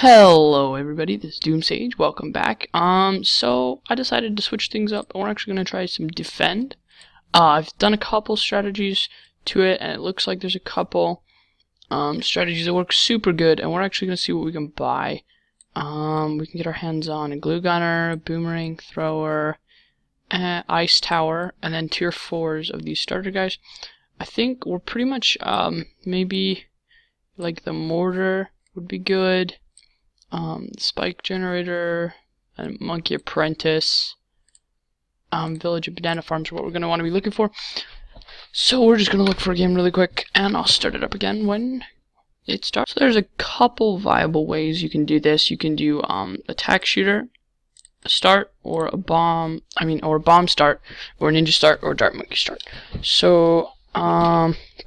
Hello everybody, this is Doomsage, welcome back. So I decided to switch things up and we're actually going to try some defend. I've done a couple strategies to it and it looks like there's a couple strategies that work super good, and we're actually going to see what we can buy. We can get our hands on a glue gunner, a boomerang thrower, ice tower, and then tier 4s of these starter guys. I think we're pretty much, maybe like the mortar would be good. Spike generator, and monkey apprentice, village of banana farms are what we're going to want to be looking for. So we're just going to look for a game really quick, and I'll start it up again when it starts. So there's a couple viable ways you can do this. You can do attack shooter start, or a bomb start, or a ninja start, or a dart monkey start. So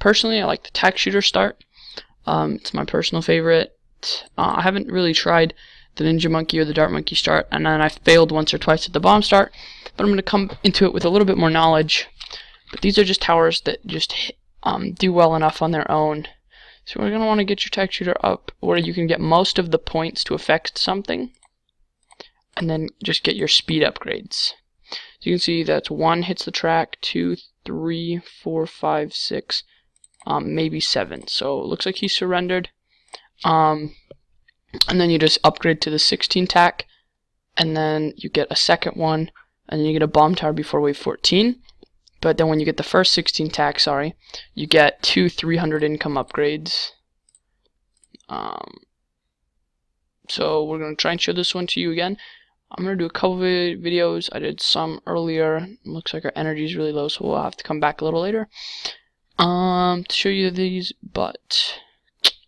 personally, I like the attack shooter start. It's my personal favorite. I haven't really tried the ninja monkey or the dart monkey start, and then I failed once or twice at the bomb start, but I'm going to come into it with a little bit more knowledge. But these are just towers that just do well enough on their own. So we're going to want to get your attack shooter up where you can get most of the points to affect something, and then just get your speed upgrades. So you can see that's 1 hits the track, 2, 3, 4, 5, 6, maybe 7. So it looks like he surrendered. And then you just upgrade to the 16 tack, and then you get a second one, and then you get a bomb tower before wave 14. But then when you get the first 16 tack, you get 2 300 income upgrades. So we're going to try and show this one to you again. I'm going to do a couple of videos. I did some earlier. It looks like our energy is really low, so we'll have to come back a little later to show you these, but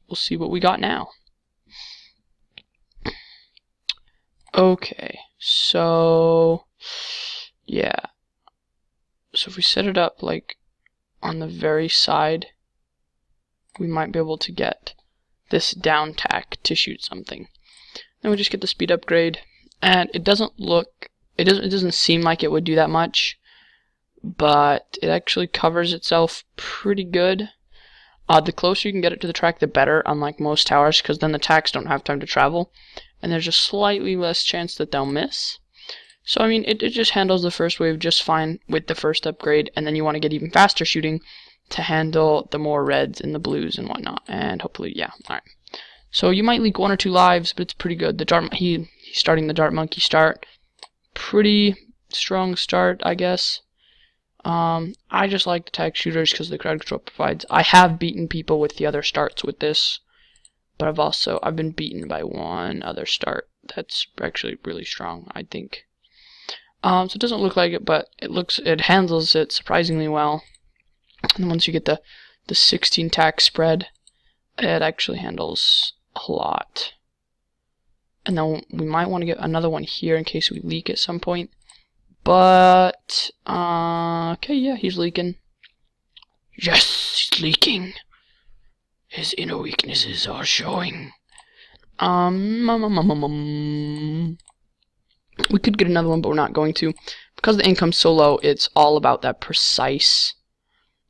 we'll see what we got now. Okay, so yeah. So if we set it up like on the very side, we might be able to get this down tack to shoot something. Then we just get the speed upgrade, and it doesn't seem like it would do that much, but it actually covers itself pretty good. The closer you can get it to the track, the better, unlike most towers, because then the tacks don't have time to travel, and there's a slightly less chance that they'll miss. So, I mean, it just handles the first wave just fine with the first upgrade, and then you want to get even faster shooting to handle the more reds and the blues and whatnot, and hopefully, yeah, alright. So you might leak 1 or 2 lives, but it's pretty good. He's starting the dart monkey start. Pretty strong start, I guess. I just like the tag shooters because the crowd control provides. I have beaten people with the other starts with this, but I've been beaten by one other start that's actually really strong, I think. So it doesn't look like it, but it handles it surprisingly well. And then once you get the 16 tack spread, it actually handles a lot. And then we might want to get another one here in case we leak at some point. But, okay, yeah, he's leaking. Yes, he's leaking. His inner weaknesses are showing. We could get another one, but we're not going to. Because the income's so low, it's all about that precise,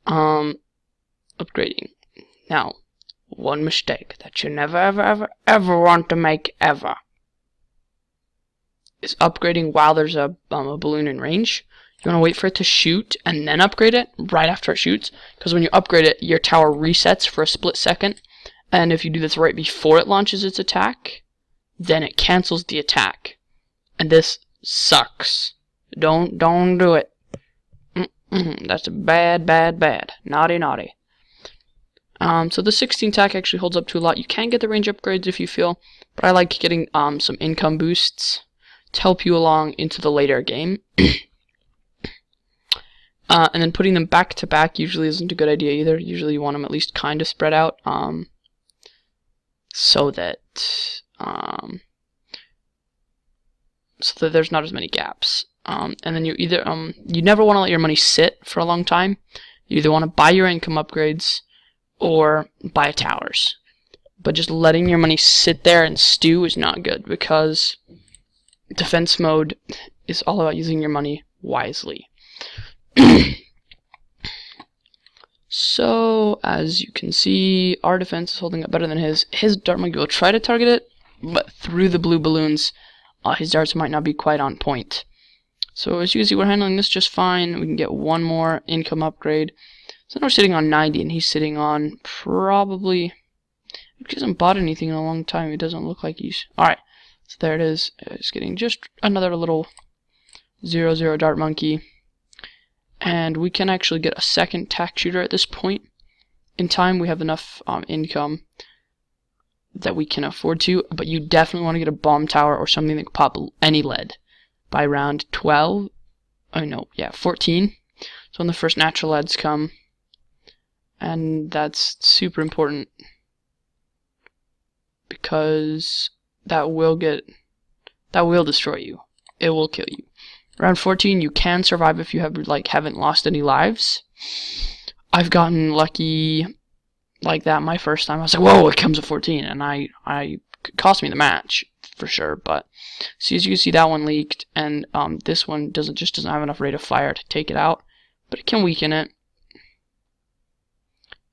upgrading. Now, one mistake that you never, ever want to make, ever, is upgrading while there's a balloon in range. You want to wait for it to shoot and then upgrade it right after it shoots, because when you upgrade it, your tower resets for a split second, and if you do this right before it launches its attack, then it cancels the attack, and this sucks. Don't do it. That's bad. Naughty. So the 16 tack actually holds up to a lot. You can get the range upgrades if you feel, but I like getting some income boosts to help you along into the later game. And then putting them back to back usually isn't a good idea either. Usually you want them at least kind of spread out, so that there's not as many gaps. And then you never want to let your money sit for a long time. You either want to buy your income upgrades or buy towers. But just letting your money sit there and stew is not good, because defense mode is all about using your money wisely. So, as you can see, our defense is holding up better than his. His dart monkey will try to target it, but through the blue balloons, his darts might not be quite on point. So as you can see, we're handling this just fine. We can get one more income upgrade. So now we're sitting on 90, and he's sitting on probably... He hasn't bought anything in a long time. It doesn't look like he's... Alright, so there it is. It's getting just another little 0-0 dart monkey. And we can actually get a second tack shooter at this point. In time, we have enough income that we can afford to, but you definitely want to get a bomb tower or something that can pop any lead by round 12. Oh no, yeah, 14. So when the first natural leads come, and that's super important because that will destroy you. It will kill you. Round 14, you can survive if you haven't lost any lives. I've gotten lucky like that my first time. I was like, whoa, it comes at 14, and I cost me the match for sure. But see, as you can see, that one leaked, and this one doesn't have enough rate of fire to take it out, but it can weaken it.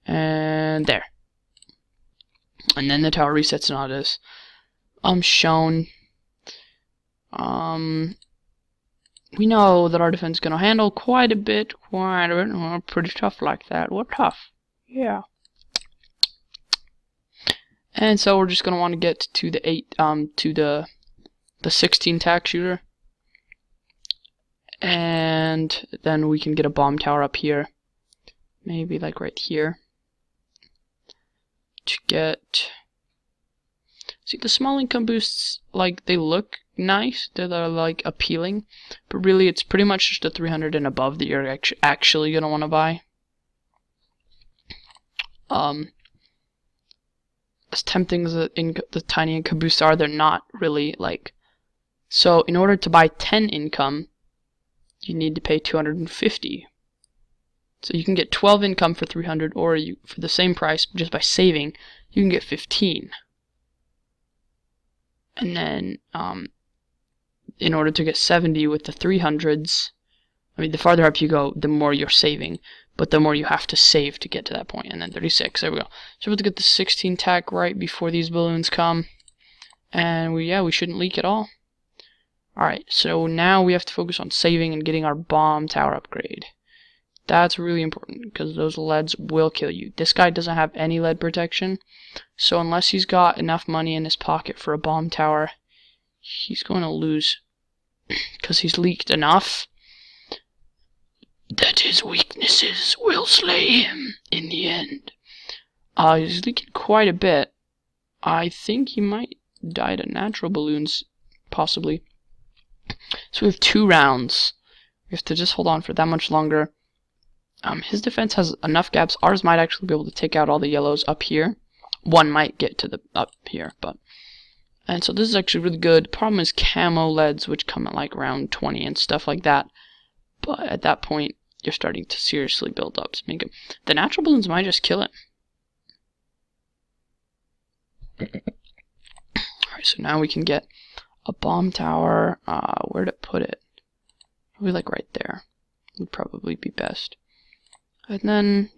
And there. And then the tower resets and all this. Shown. We know that our defense is going to handle quite a bit. We're pretty tough like that. We're tough. Yeah. And so we're just going to want to get to the 16 tack shooter. And then we can get a bomb tower up here. Maybe like right here. To get... See, the small income boosts, like, they look nice. They're like appealing. But really, it's pretty much just a 300 and above that you're actually going to want to buy. As tempting as the tiny income boosts are, they're not really, like... So, in order to buy 10 income, you need to pay 250. So you can get 12 income for 300, or for the same price, just by saving, you can get 15. And then, in order to get 70 with the 300s, I mean, the farther up you go, the more you're saving, but the more you have to save to get to that point. And then 36, there we go. So we're able to get the 16 tack right before these balloons come, and we shouldn't leak at all. Alright, so now we have to focus on saving and getting our bomb tower upgrade. That's really important, because those leads will kill you. This guy doesn't have any lead protection, so unless he's got enough money in his pocket for a bomb tower, he's going to lose, because he's leaked enough that his weaknesses will slay him in the end. He's leaking quite a bit. I think he might die to natural balloons, possibly. So we have 2 rounds. We have to just hold on for that much longer. His defense has enough gaps. Ours might actually be able to take out all the yellows up here. One might get to the up here, and so this is actually really good. Problem is camo leads, which come at like round 20 and stuff like that. But at that point, you're starting to seriously build up. So the natural balloons might just kill him. Alright, so now we can get a bomb tower. Where to put it? Probably like right there. Would probably be best. And then,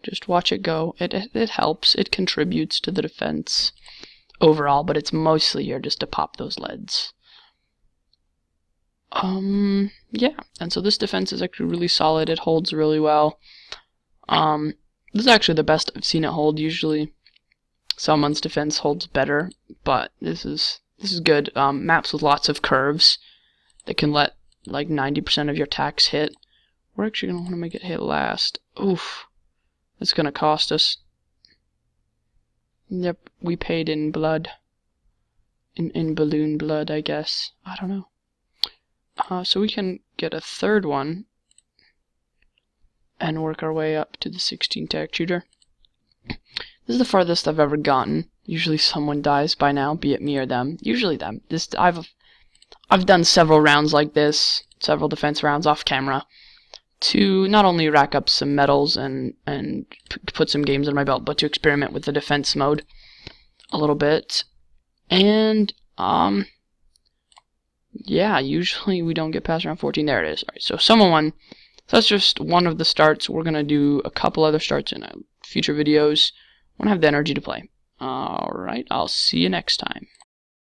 just watch it go. It helps. It contributes to the defense overall, but it's mostly here just to pop those leads. Yeah. And so this defense is actually really solid. It holds really well. This is actually the best I've seen it hold. Usually, someone's defense holds better, but this is good. Maps with lots of curves that can let like 90% of your attacks hit. We're actually going to want to make it hit last. Oof. That's going to cost us. Yep, we paid in blood. In balloon blood, I guess. I don't know. So we can get a third one and work our way up to the 16 tack shooter. This is the farthest I've ever gotten. Usually someone dies by now, be it me or them. Usually them. I've done several rounds like this, several defense rounds off camera, to not only rack up some medals and put some games under my belt, but to experiment with the defense mode a little bit. And yeah, usually we don't get past round 14. There it is. Alright, so someone won. So that's just one of the starts. We're gonna do a couple other starts in future videos when I have the energy to play. Alright, I'll see you next time.